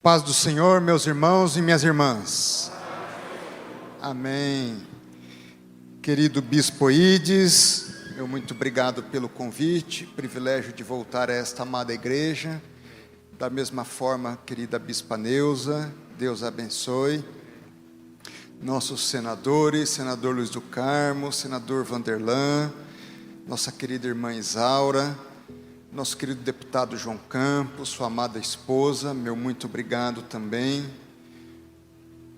Paz do Senhor, meus irmãos e minhas irmãs. Amém. Querido Bispo Ides, meu muito obrigado pelo convite, privilégio de voltar a esta amada igreja. Da mesma forma, querida Bispa Neuza, Deus abençoe. Nossos senadores, senador Luiz do Carmo, senador Vanderlan, nossa querida irmã Isaura, nosso querido deputado João Campos, sua amada esposa, meu muito obrigado também.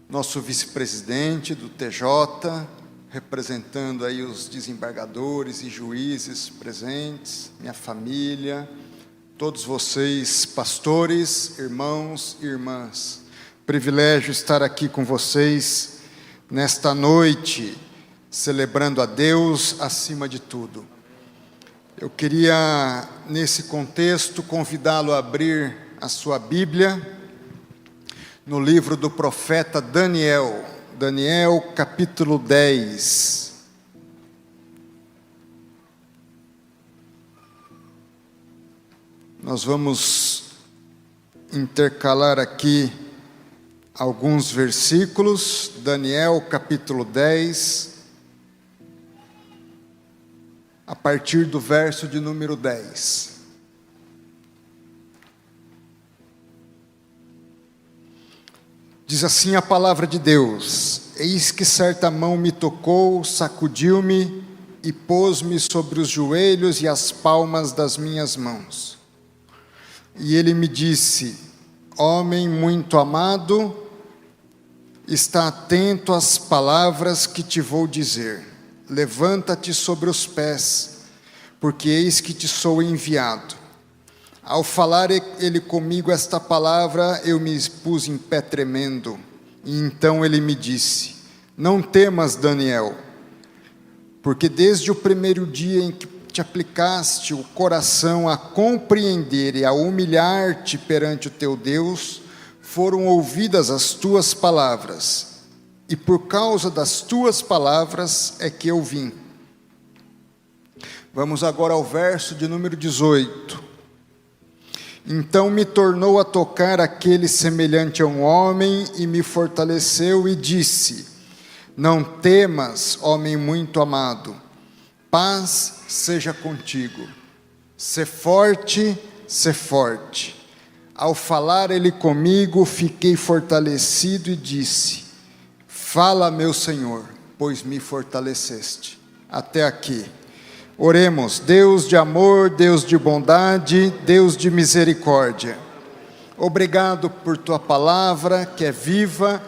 Nosso vice-presidente do TJ, representando aí os desembargadores e juízes presentes, minha família, todos vocês, pastores, irmãos e irmãs. Privilégio estar aqui com vocês nesta noite, celebrando a Deus acima de tudo. Eu queria, nesse contexto, convidá-lo a abrir a sua Bíblia no livro do profeta Daniel, capítulo 10. Nós vamos intercalar aqui alguns versículos, Daniel, capítulo 10, a partir do verso de número 10. Diz assim a palavra de Deus: Eis que certa mão me tocou, sacudiu-me e pôs-me sobre os joelhos e as palmas das minhas mãos. E ele me disse: Homem muito amado, está atento às palavras que te vou dizer. Levanta-te sobre os pés, porque eis que te sou enviado. Ao falar ele comigo esta palavra, eu me pus em pé tremendo. E então ele me disse: Não temas, Daniel, porque desde o primeiro dia em que te aplicaste o coração a compreender e a humilhar-te perante o teu Deus, foram ouvidas as tuas palavras. E por causa das tuas palavras é que eu vim. Vamos agora ao verso de número 18. Então me tornou a tocar aquele semelhante a um homem e me fortaleceu e disse: Não temas, homem muito amado, paz seja contigo. Sê forte, sê forte. Ao falar ele comigo, fiquei fortalecido e disse: Fala, meu Senhor, pois me fortaleceste. Até aqui. Oremos. Deus de amor, Deus de bondade, Deus de misericórdia. Obrigado por tua palavra, que é viva,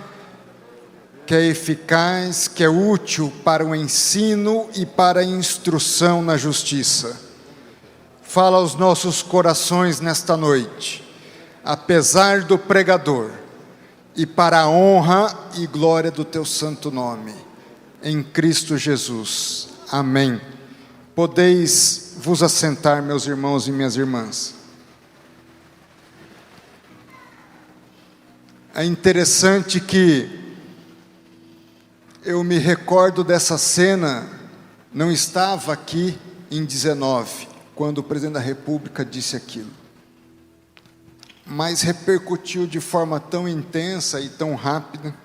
que é eficaz, que é útil para o ensino e para a instrução na justiça. Fala aos nossos corações nesta noite, apesar do pregador, e para a honra e glória do teu santo nome, em Cristo Jesus. Amém. Podeis vos assentar, meus irmãos e minhas irmãs. É interessante que eu me recordo dessa cena, não estava aqui em 19, quando o presidente da República disse aquilo. Mas repercutiu de forma tão intensa e tão rápida.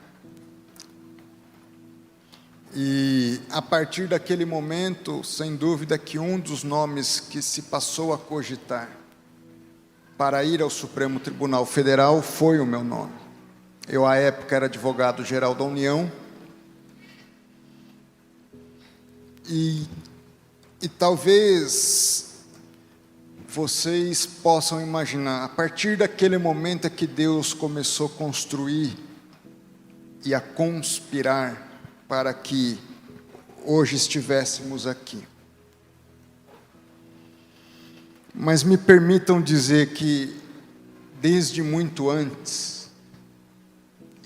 E a partir daquele momento, sem dúvida que um dos nomes que se passou a cogitar para ir ao Supremo Tribunal Federal foi o meu nome. Eu, à época, era advogado-geral da União. E talvez vocês possam imaginar, a partir daquele momento é que Deus começou a construir e a conspirar para que hoje estivéssemos aqui. Mas me permitam dizer que, desde muito antes,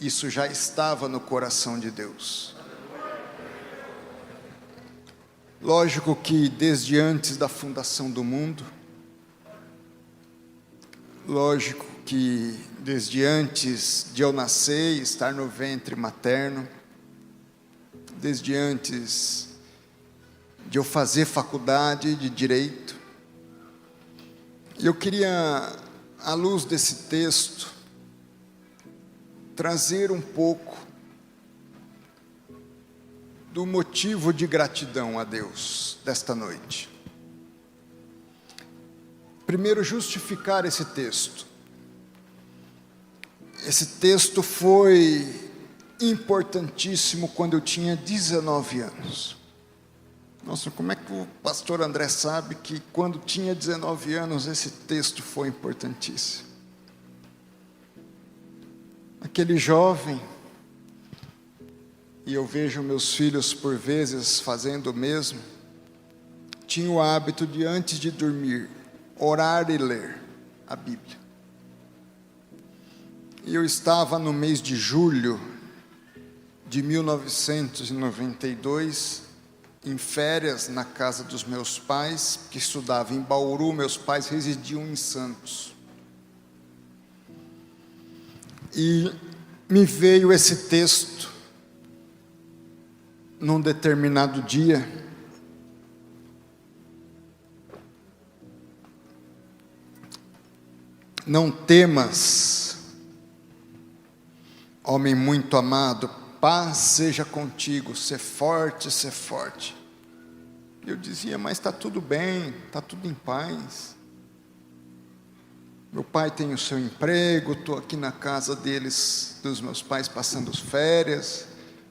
isso já estava no coração de Deus. Lógico que desde antes da fundação do mundo, lógico que desde antes de eu nascer e estar no ventre materno, desde antes de eu fazer faculdade de Direito, eu queria, à luz desse texto, trazer um pouco do motivo de gratidão a Deus desta noite. Primeiro, justificar esse texto. Esse texto foi importantíssimo quando eu tinha 19 anos. Nossa, como é que o pastor André sabe que quando tinha 19 anos esse texto foi importantíssimo? Aquele jovem, e eu vejo meus filhos por vezes fazendo o mesmo, tinha o hábito de, antes de dormir, orar e ler a Bíblia. E eu estava no mês de julho de 1992, em férias na casa dos meus pais, que estudava em Bauru, meus pais residiam em Santos. E me veio esse texto num determinado dia. Não temas, homem muito amado, paz seja contigo, ser forte, ser forte. Eu dizia, mas está tudo bem, está tudo em paz. Meu pai tem o seu emprego, estou aqui na casa deles, dos meus pais, passando as férias,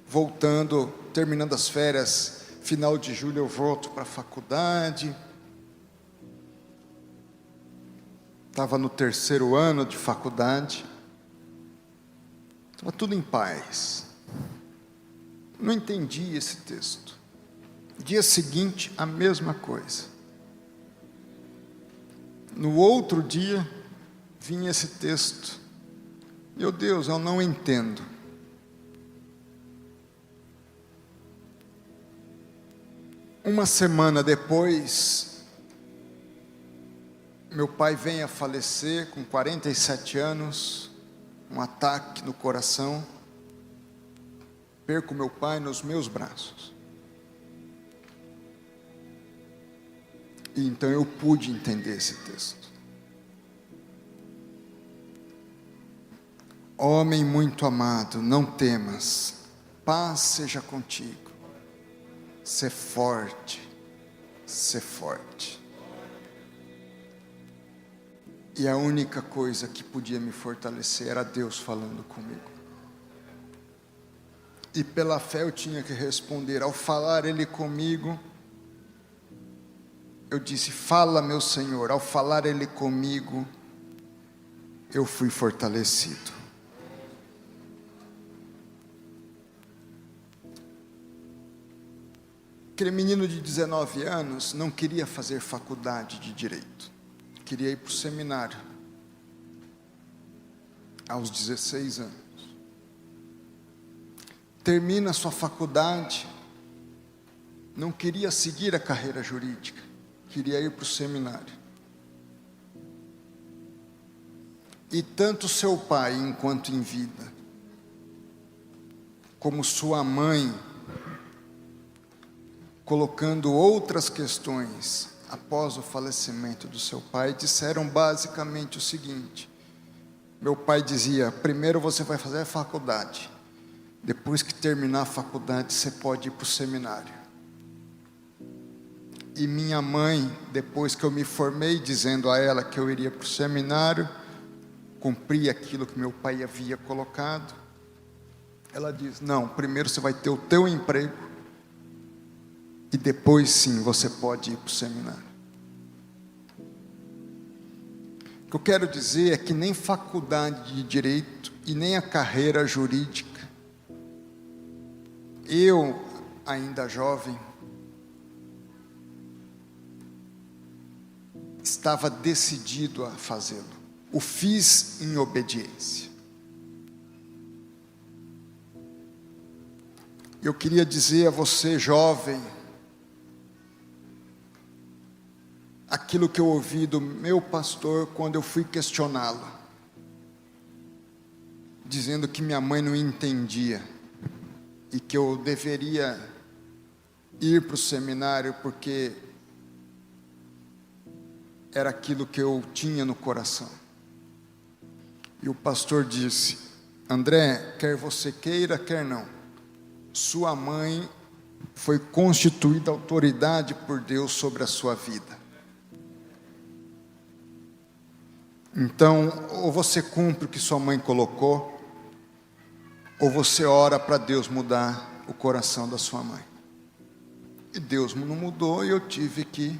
voltando, terminando as férias, final de julho eu volto para a faculdade. Estava no 3º ano de faculdade, estava tudo em paz. Não entendi esse texto. Dia seguinte, a mesma coisa. No outro dia, vinha esse texto. Meu Deus, eu não entendo. Uma semana depois, meu pai vem a falecer com 47 anos, um ataque no coração. Perco meu pai nos meus braços. E então eu pude entender esse texto. Homem muito amado, não temas, paz seja contigo. Ser forte, ser forte. E a única coisa que podia me fortalecer era Deus falando comigo. E pela fé eu tinha que responder. Ao falar Ele comigo, eu disse, fala meu Senhor. Ao falar Ele comigo, eu fui fortalecido. Aquele menino de 19 anos não queria fazer faculdade de Direito. Queria ir para o seminário. Aos 16 anos. Termina a sua faculdade. Não queria seguir a carreira jurídica. Queria ir para o seminário. E tanto seu pai, enquanto em vida, como sua mãe, colocando outras questões após o falecimento do seu pai, disseram basicamente o seguinte. Meu pai dizia, primeiro você vai fazer a faculdade. Depois que terminar a faculdade, você pode ir para o seminário. E minha mãe, depois que eu me formei, dizendo a ela que eu iria para o seminário, cumpri aquilo que meu pai havia colocado, ela diz, não, primeiro você vai ter o teu emprego, e depois sim você pode ir para o seminário. O que eu quero dizer é que nem faculdade de Direito e nem a carreira jurídica, eu, ainda jovem, estava decidido a fazê-lo. O fiz em obediência. Eu queria dizer a você, jovem, aquilo que eu ouvi do meu pastor quando eu fui questioná-lo, dizendo que minha mãe não entendia e que eu deveria ir para o seminário porque era aquilo que eu tinha no coração. E o pastor disse, André, quer você queira, quer não, sua mãe foi constituída autoridade por Deus sobre a sua vida. Então, ou você cumpre o que sua mãe colocou, ou você ora para Deus mudar o coração da sua mãe. E Deus não mudou e eu tive que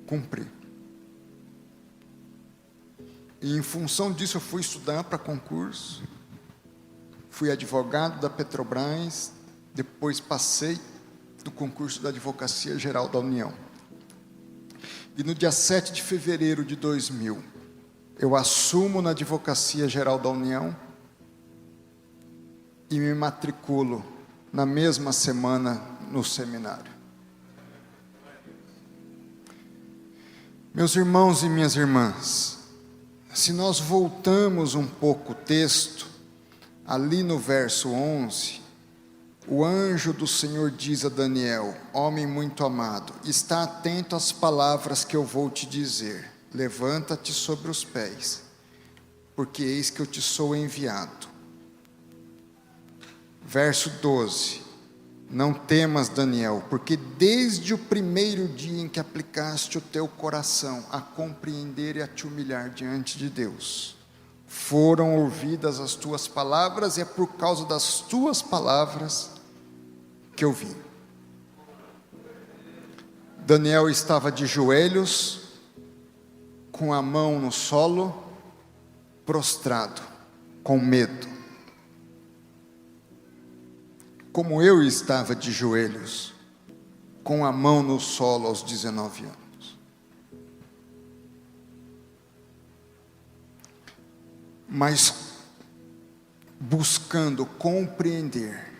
cumprir. E em função disso eu fui estudar para concurso, fui advogado da Petrobras, depois passei do concurso da Advocacia Geral da União. E no dia 7 de fevereiro de 2000, eu assumo na Advocacia Geral da União e me matriculo na mesma semana no seminário. Meus irmãos e minhas irmãs, se nós voltamos um pouco o texto, ali no verso 11, o anjo do Senhor diz a Daniel, homem muito amado, está atento às palavras que eu vou te dizer, levanta-te sobre os pés, porque eis que eu te sou enviado. Verso 12, não temas, Daniel, porque desde o primeiro dia em que aplicaste o teu coração a compreender e a te humilhar diante de Deus, foram ouvidas as tuas palavras, e é por causa das tuas palavras que eu vim. Daniel estava de joelhos, com a mão no solo, prostrado, com medo. Como eu estava de joelhos, com a mão no solo aos 19 anos. Mas buscando compreender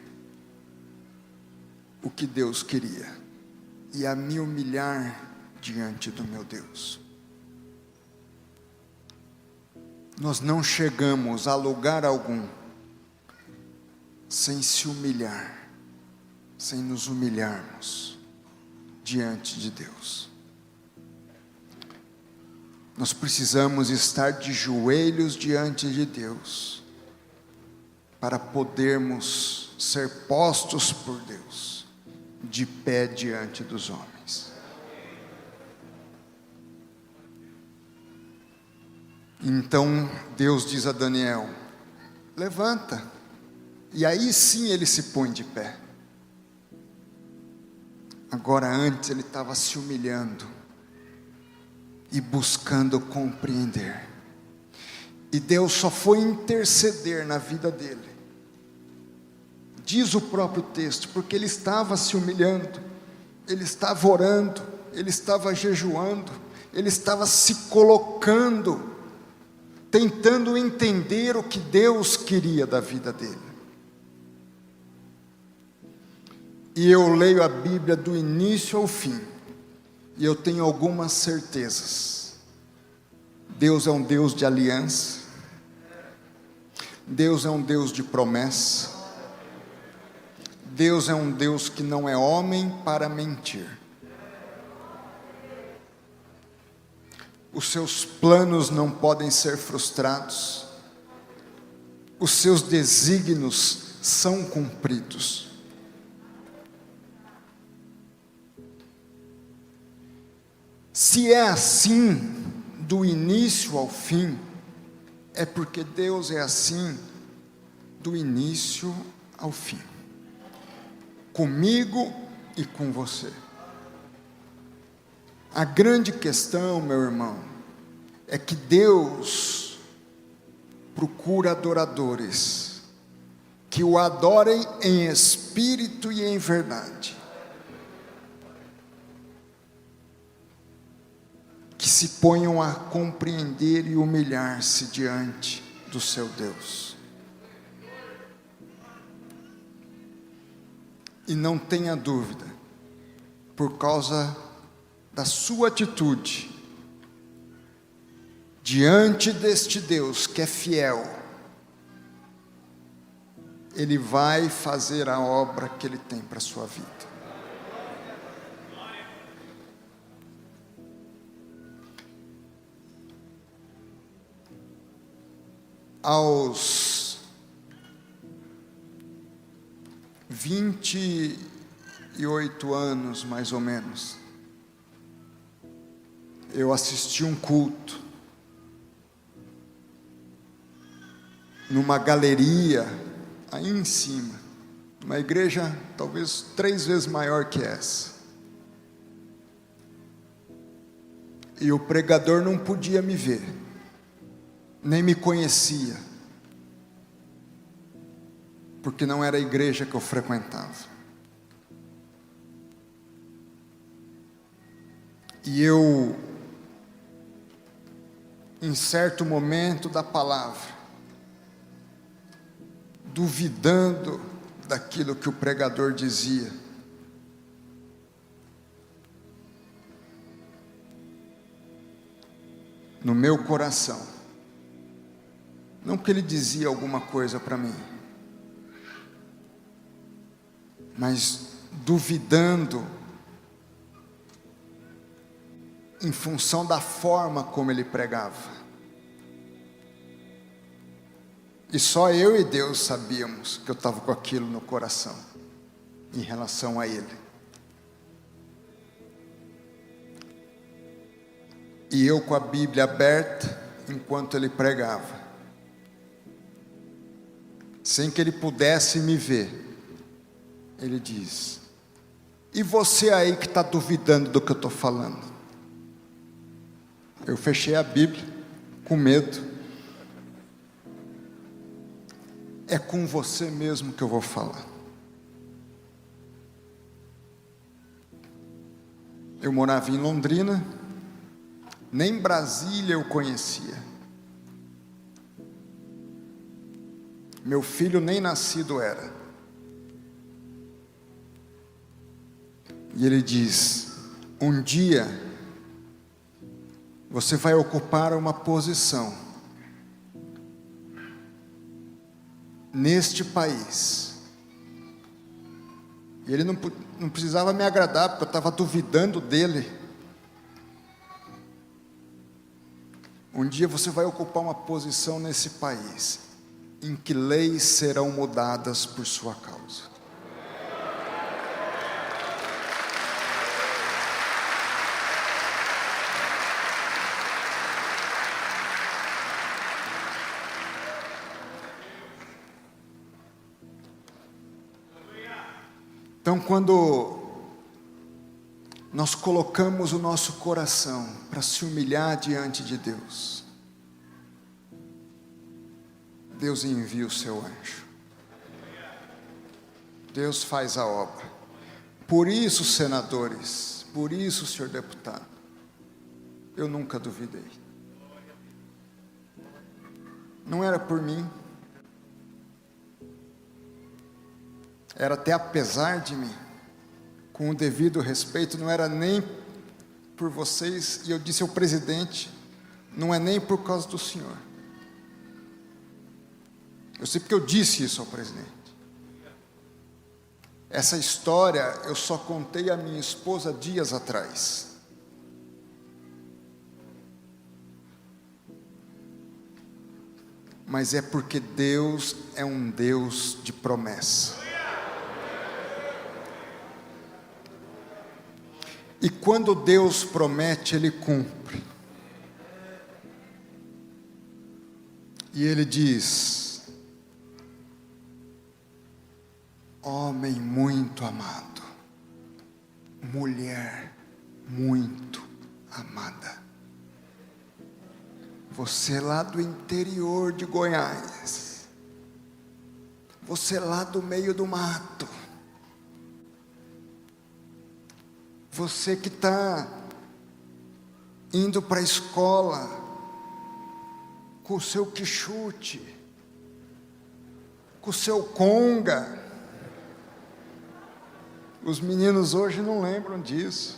o que Deus queria e a me humilhar diante do meu Deus. Nós não chegamos a lugar algum sem se humilhar, sem nos humilharmos diante de Deus. Nós precisamos estar de joelhos diante de Deus para podermos ser postos por Deus de pé diante dos homens. Então Deus diz a Daniel, levanta. E aí sim ele se põe de pé. Agora antes ele estava se humilhando e buscando compreender. E Deus só foi interceder na vida dele. Diz o próprio texto, porque ele estava se humilhando, ele estava orando, ele estava jejuando, ele estava se colocando, tentando entender o que Deus queria da vida dele. E eu leio a Bíblia do início ao fim, e eu tenho algumas certezas. Deus é um Deus de aliança, Deus é um Deus de promessa, Deus é um Deus que não é homem para mentir. Os seus planos não podem ser frustrados, os seus desígnios são cumpridos. Se é assim, do início ao fim, é porque Deus é assim, do início ao fim. Comigo e com você. A grande questão, meu irmão, é que Deus procura adoradores que o adorem em espírito e em verdade, que se ponham a compreender e humilhar-se diante do seu Deus. E não tenha dúvida, por causa da sua atitude, diante deste Deus que é fiel, Ele vai fazer a obra que Ele tem para a sua vida. Aos 28 anos, mais ou menos, eu assisti um culto numa galeria aí em cima, uma igreja talvez 3 vezes maior que essa, e o pregador não podia me ver, nem me conhecia, porque não era a igreja que eu frequentava. E eu, em certo momento da palavra, duvidando daquilo que o pregador dizia, no meu coração, não que ele dizia alguma coisa para mim, mas duvidando em função da forma como ele pregava. E só eu e Deus sabíamos que eu estava com aquilo no coração, em relação a ele. E eu com a Bíblia aberta, enquanto ele pregava, sem que ele pudesse me ver, ele diz: e você aí que está duvidando do que eu estou falando? Eu fechei a Bíblia, com medo. É com você mesmo que eu vou falar. Eu morava em Londrina, nem Brasília eu conhecia. Meu filho nem nascido era. E ele diz: um dia você vai ocupar uma posição neste país. E ele não precisava me agradar, porque eu estava duvidando dele. Um dia você vai ocupar uma posição nesse país, em que leis serão mudadas por sua causa. Então, quando nós colocamos o nosso coração para se humilhar diante de Deus, Deus envia o seu anjo. Deus faz a obra. Por isso, senadores, por isso, senhor deputado, eu nunca duvidei. Não era por mim. Era até apesar de mim, com o devido respeito, não era nem por vocês, e eu disse ao presidente, não é nem por causa do senhor. Eu sei porque eu disse isso ao presidente. Essa história eu só contei à minha esposa dias atrás. Mas é porque Deus é um Deus de promessa. E quando Deus promete, Ele cumpre. E Ele diz: homem muito amado, mulher muito amada, você lá do interior de Goiás, você lá do meio do mato, você que está indo para a escola com o seu quichute, com o seu conga. Os meninos hoje não lembram disso.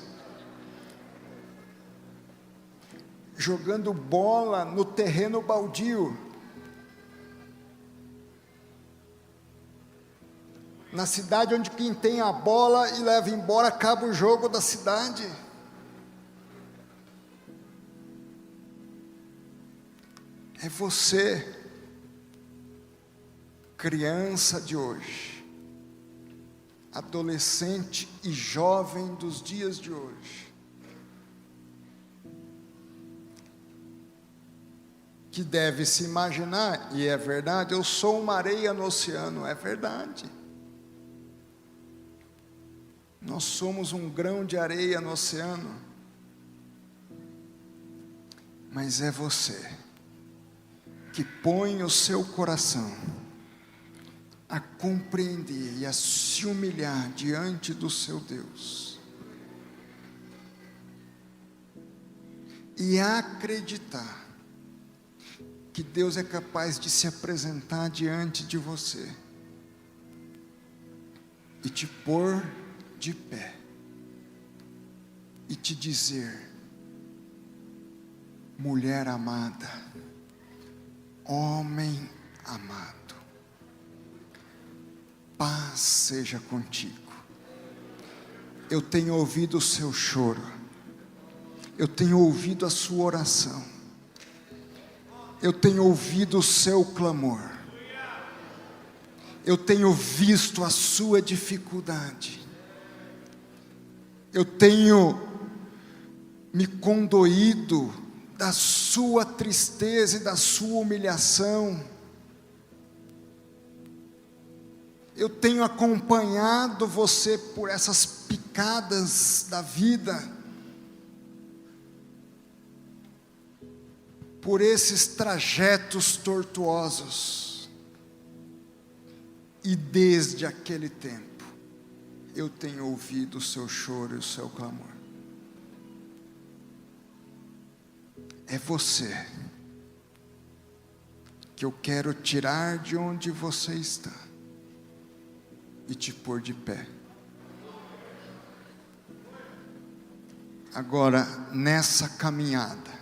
Jogando bola no terreno baldio. Na cidade onde quem tem a bola e leva embora, acaba o jogo da cidade. É você, criança de hoje, adolescente e jovem dos dias de hoje, que deve se imaginar, e é verdade, eu sou uma areia no oceano, é verdade. Nós somos um grão de areia no oceano, mas é você que põe o seu coração a compreender e a se humilhar diante do seu Deus e a acreditar que Deus é capaz de se apresentar diante de você e te pôr de pé e te dizer: mulher amada, homem amado, paz seja contigo. Eu tenho ouvido o seu choro, eu tenho ouvido a sua oração, eu tenho ouvido o seu clamor, eu tenho visto a sua dificuldade, eu tenho me condoído da sua tristeza e da sua humilhação, eu tenho acompanhado você por essas picadas da vida, por esses trajetos tortuosos, e desde aquele tempo, eu tenho ouvido o seu choro e o seu clamor. É você que eu quero tirar de onde você está e te pôr de pé. Agora, nessa caminhada,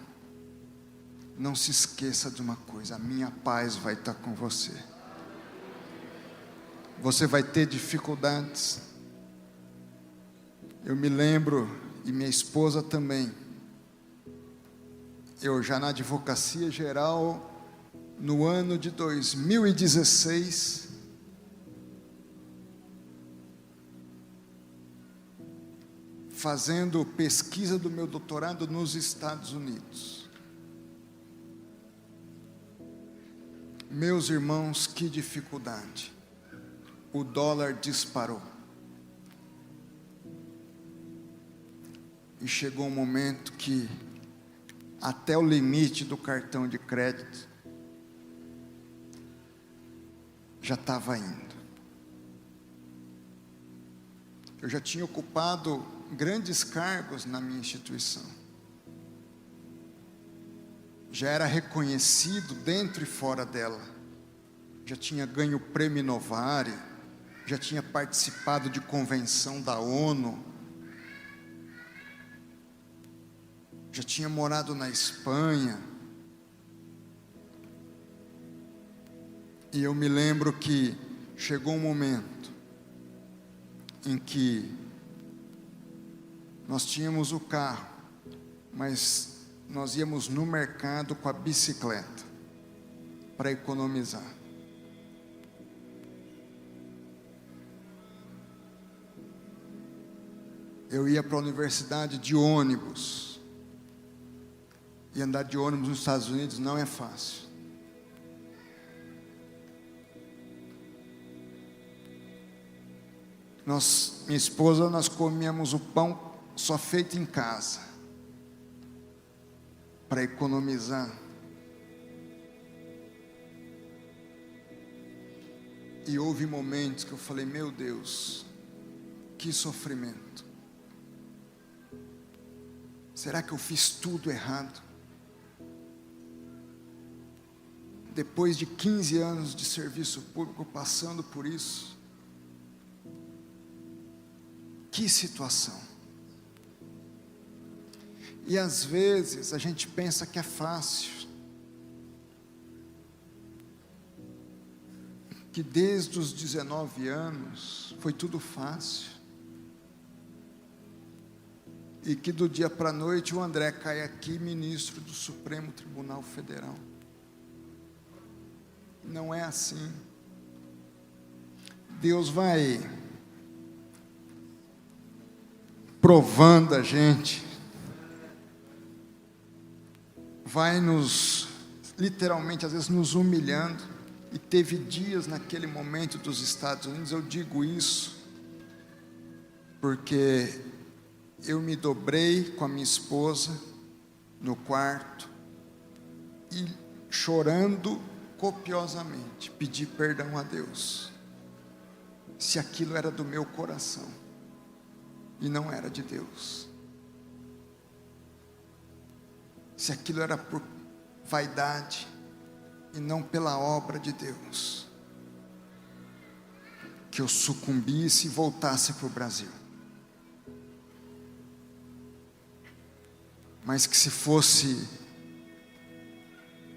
não se esqueça de uma coisa: a minha paz vai estar com você. Você vai ter dificuldades. Eu me lembro, e minha esposa também, eu já na advocacia geral, no ano de 2016, fazendo pesquisa do meu doutorado nos Estados Unidos. Meus irmãos, que dificuldade. O dólar disparou. E chegou um momento que até o limite do cartão de crédito já estava indo. Eu já tinha ocupado grandes cargos na minha instituição. Já era reconhecido dentro e fora dela. Já tinha ganho o prêmio Novare, já tinha participado de convenção da ONU, já tinha morado na Espanha. E eu me lembro que chegou um momento em que nós tínhamos o carro, mas nós íamos no mercado com a bicicleta para economizar. Eu ia para a universidade de ônibus. E andar de ônibus nos Estados Unidos não é fácil. Minha esposa, nós comíamos o pão só feito em casa, para economizar. E houve momentos que eu falei: meu Deus, que sofrimento. Será que eu fiz tudo errado? Depois de 15 anos de serviço público passando por isso, que situação. E às vezes a gente pensa que é fácil, que desde os 19 anos foi tudo fácil, e que do dia para a noite o André cai aqui ministro do Supremo Tribunal Federal. Não é assim. Deus vai provando a gente, vai nos, literalmente, às vezes nos humilhando. E teve dias naquele momento dos Estados Unidos, eu digo isso, porque eu me dobrei com a minha esposa no quarto e chorando copiosamente, pedi perdão a Deus, se aquilo era do meu coração e não era de Deus, se aquilo era por vaidade e não pela obra de Deus, que eu sucumbisse e voltasse para o Brasil. Mas que se fosse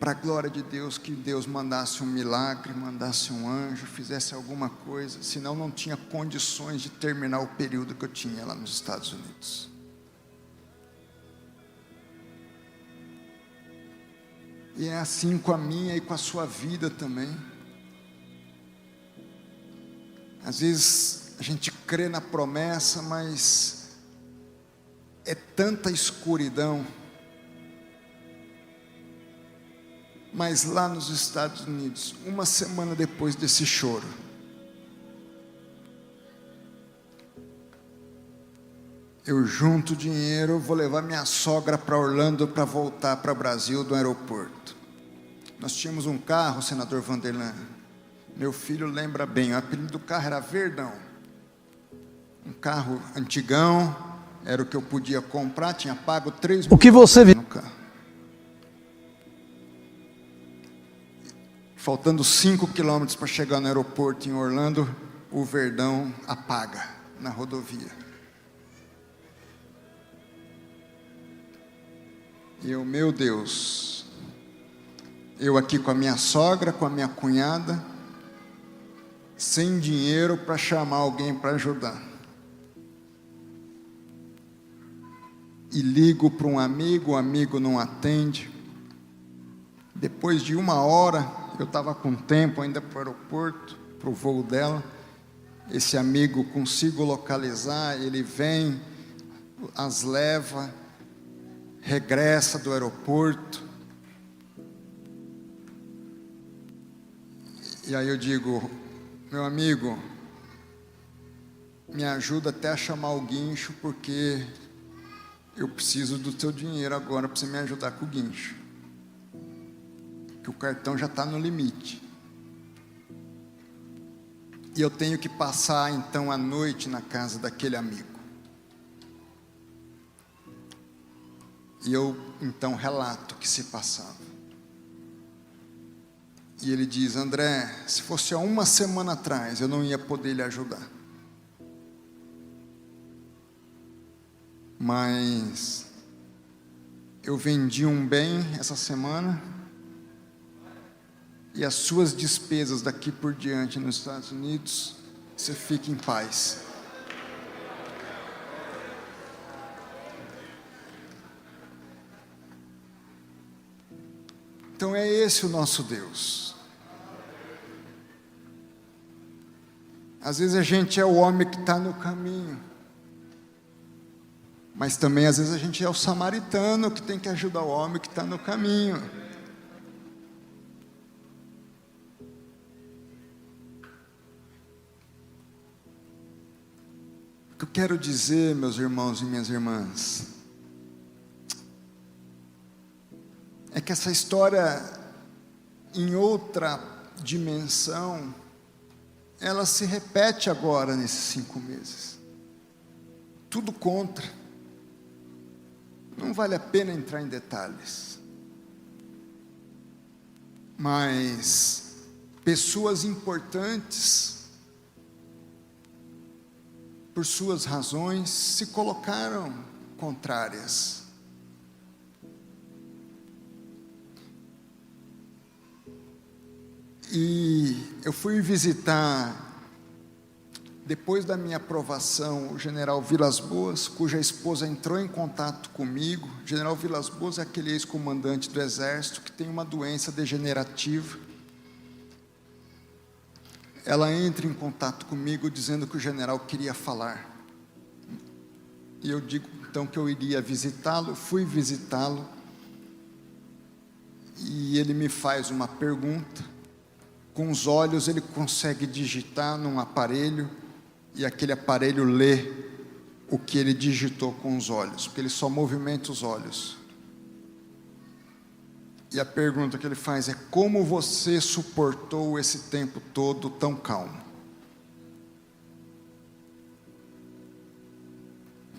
para a glória de Deus, que Deus mandasse um milagre, mandasse um anjo, fizesse alguma coisa, senão não tinha condições de terminar o período que eu tinha lá nos Estados Unidos. E é assim com a minha e com a sua vida também. Às vezes a gente crê na promessa, mas é tanta escuridão. Mas lá nos Estados Unidos, uma semana depois desse choro, eu junto dinheiro, vou levar minha sogra para Orlando para voltar para o Brasil do aeroporto. Nós tínhamos um carro, senador Vanderlan, meu filho lembra bem, o apelido do carro era Verdão. Um carro antigão, era o que eu podia comprar, tinha pago 3 mil. O que você viu? No carro. Faltando 5 quilômetros para chegar no aeroporto em Orlando, o Verdão apaga na rodovia. E eu, meu Deus, eu aqui com a minha sogra, com a minha cunhada, sem dinheiro para chamar alguém para ajudar. E ligo para um amigo, o amigo não atende. Depois de 1 hora, eu estava com tempo ainda para o aeroporto, para o voo dela. Esse amigo consigo localizar, ele vem, as leva, regressa do aeroporto. E aí eu digo, meu amigo, me ajuda até a chamar o guincho, porque eu preciso do teu dinheiro agora para você me ajudar com o guincho, que o cartão já está no limite. E eu tenho que passar então a noite na casa daquele amigo. E eu então relato o que se passava. E ele diz, André, se fosse há 1 semana atrás, eu não ia poder lhe ajudar. Mas eu vendi um bem essa semana, e as suas despesas daqui por diante nos Estados Unidos, você fica em paz. Então é esse o nosso Deus. Às vezes a gente é o homem que está no caminho, mas também às vezes a gente é o samaritano que tem que ajudar o homem que está no caminho. O que eu quero dizer, meus irmãos e minhas irmãs, é que essa história, em outra dimensão, ela se repete agora nesses 5 meses. Tudo contra. Não vale a pena entrar em detalhes. Mas pessoas importantes, por suas razões, se colocaram contrárias. E eu fui visitar, depois da minha aprovação, o general Vilas Boas, cuja esposa entrou em contato comigo. O general Vilas Boas é aquele ex-comandante do Exército que tem uma doença degenerativa. Ela entra em contato comigo dizendo que o general queria falar. E eu digo então que eu iria visitá-lo, fui visitá-lo, e ele me faz uma pergunta. Com os olhos ele consegue digitar num aparelho, e aquele aparelho lê o que ele digitou com os olhos, porque ele só movimenta os olhos. E a pergunta que ele faz é: como você suportou esse tempo todo tão calmo?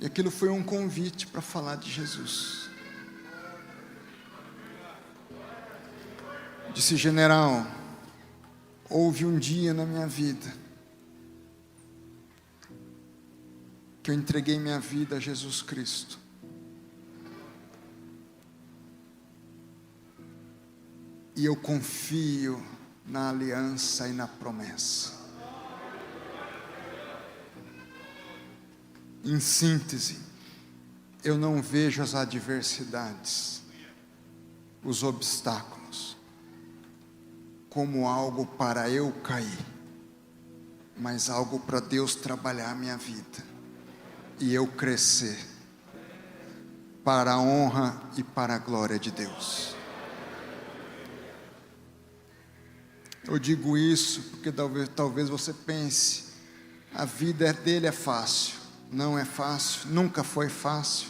E aquilo foi um convite para falar de Jesus. Disse: general, houve um dia na minha vida que eu entreguei minha vida a Jesus Cristo. E eu confio na aliança e na promessa. Em síntese, eu não vejo as adversidades, os obstáculos, como algo para eu cair, mas algo para Deus trabalhar a minha vida e eu crescer para a honra e para a glória de Deus. Eu digo isso porque talvez você pense: a vida dele é fácil. Não é fácil, nunca foi fácil,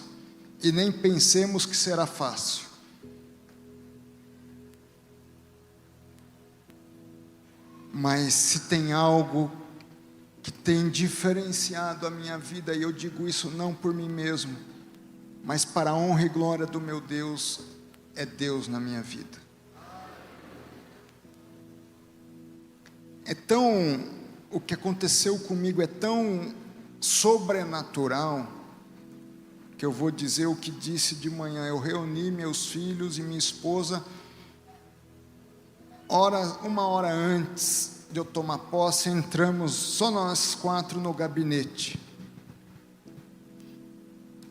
e nem pensemos que será fácil. Mas se tem algo que tem diferenciado a minha vida, e eu digo isso não por mim mesmo, mas para a honra e glória do meu Deus, é Deus na minha vida. O que aconteceu comigo é tão sobrenatural, que eu vou dizer o que disse de manhã. Eu reuni meus filhos e minha esposa, uma hora antes de eu tomar posse, entramos só nós 4 no gabinete,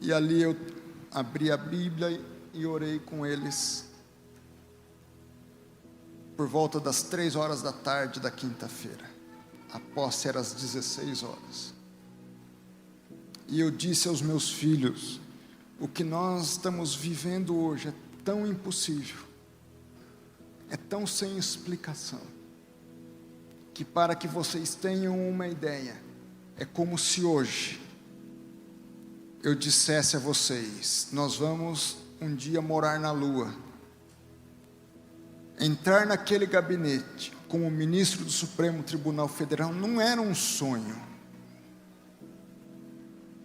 e ali eu abri a Bíblia e orei com eles, por volta das 3 horas da tarde da quinta-feira. A posse era às 16 horas. E eu disse aos meus filhos: o que nós estamos vivendo hoje é tão impossível, é tão sem explicação, que para que vocês tenham uma ideia, é como se hoje eu dissesse a vocês: nós vamos um dia morar na Lua. Entrar naquele gabinete como ministro do Supremo Tribunal Federal não era um sonho,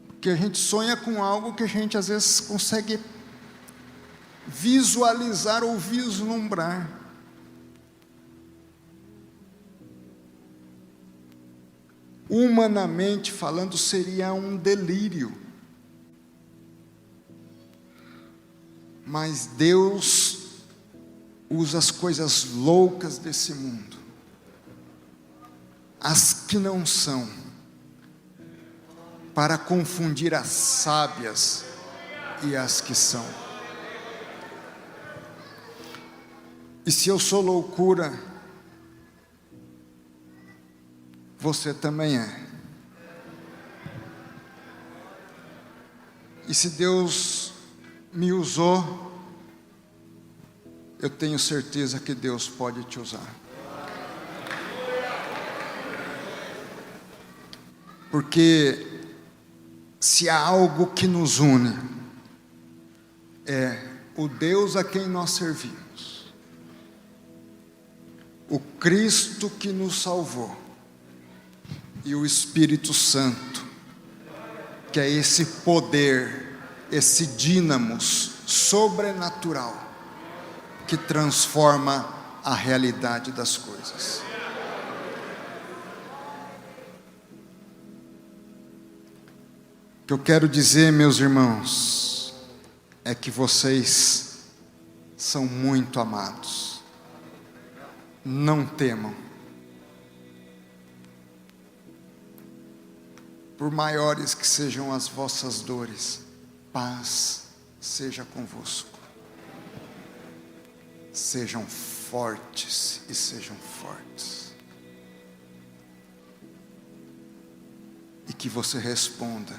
porque a gente sonha com algo que a gente às vezes consegue visualizar ou vislumbrar. Humanamente falando, seria um delírio, mas Deus usa as coisas loucas desse mundo, as que não são, para confundir as sábias e as que são. E se eu sou loucura, você também é. E se Deus me usou, eu tenho certeza que Deus pode te usar. Porque se há algo que nos une, é o Deus a quem nós servimos, o Cristo que nos salvou, e o Espírito Santo, que é esse poder, esse dínamos sobrenatural, que transforma a realidade das coisas. O que eu quero dizer, meus irmãos, é que vocês são muito amados. Não temam. Por maiores que sejam as vossas dores, paz seja convosco. Sejam fortes e sejam fortes. E que você responda: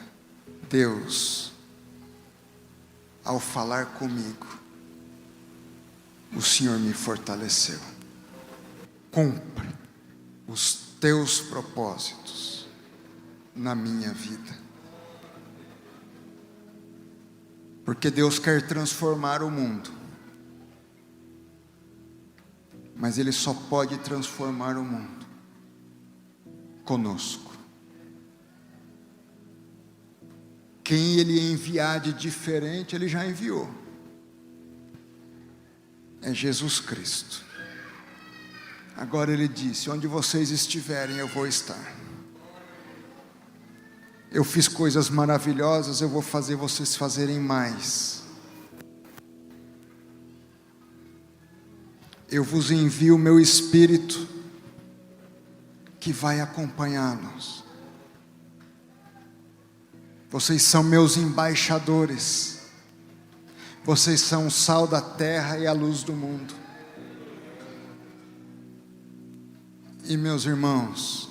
Deus, ao falar comigo, o Senhor me fortaleceu. Cumpre os teus propósitos na minha vida. Porque Deus quer transformar o mundo, mas Ele só pode transformar o mundo conosco. Quem Ele enviar de diferente, Ele já enviou. É Jesus Cristo. Agora Ele disse: onde vocês estiverem, eu vou estar. Eu fiz coisas maravilhosas, eu vou fazer vocês fazerem mais. Eu vos envio o meu Espírito, que vai acompanhar-nos. Vocês são meus embaixadores. Vocês são o sal da terra e a luz do mundo. E meus irmãos,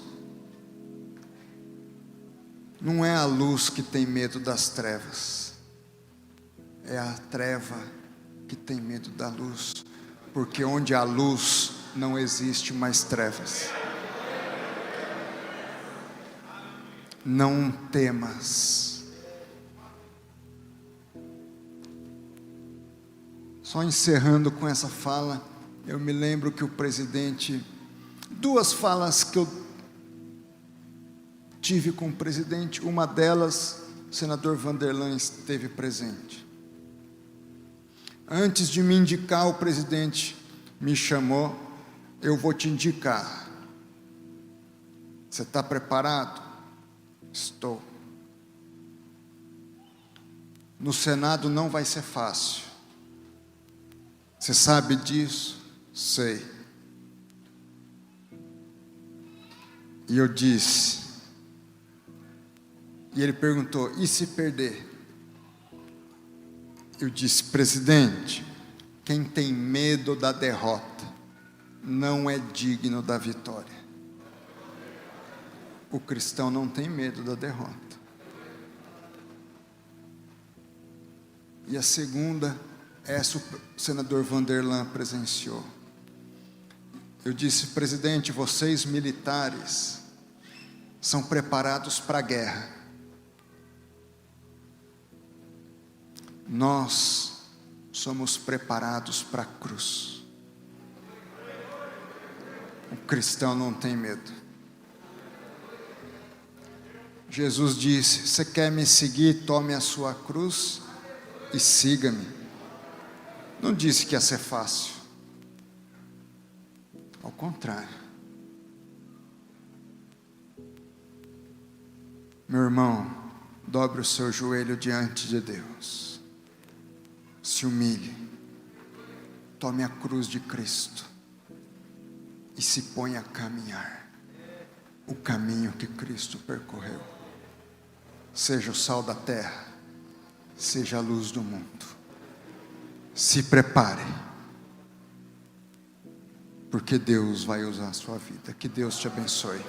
não é a luz que tem medo das trevas, é a treva que tem medo da luz, porque onde há luz não existe mais trevas. Não temas. Só encerrando com essa fala, eu me lembro que o presidente, duas falas que eu tive com o presidente, uma delas, o senador Vanderlan esteve presente. Antes de me indicar, o presidente me chamou: eu vou te indicar. Você está preparado? Estou. No Senado não vai ser fácil. Você sabe disso? Sei. E eu disse, e ele perguntou: e se perder? Eu disse: presidente, quem tem medo da derrota não é digno da vitória. O cristão não tem medo da derrota. E a segunda, essa o senador Vanderlan presenciou. Eu disse: presidente, vocês militares são preparados para a guerra. Nós somos preparados para a cruz. O cristão não tem medo. Jesus disse: você quer me seguir? Tome a sua cruz e siga-me. Não disse que ia ser fácil. Ao contrário. Meu irmão, dobre o seu joelho diante de Deus. Se humilhe. Tome a cruz de Cristo e se ponha a caminhar o caminho que Cristo percorreu. Seja o sal da terra, seja a luz do mundo. Se prepare, porque Deus vai usar a sua vida. Que Deus te abençoe.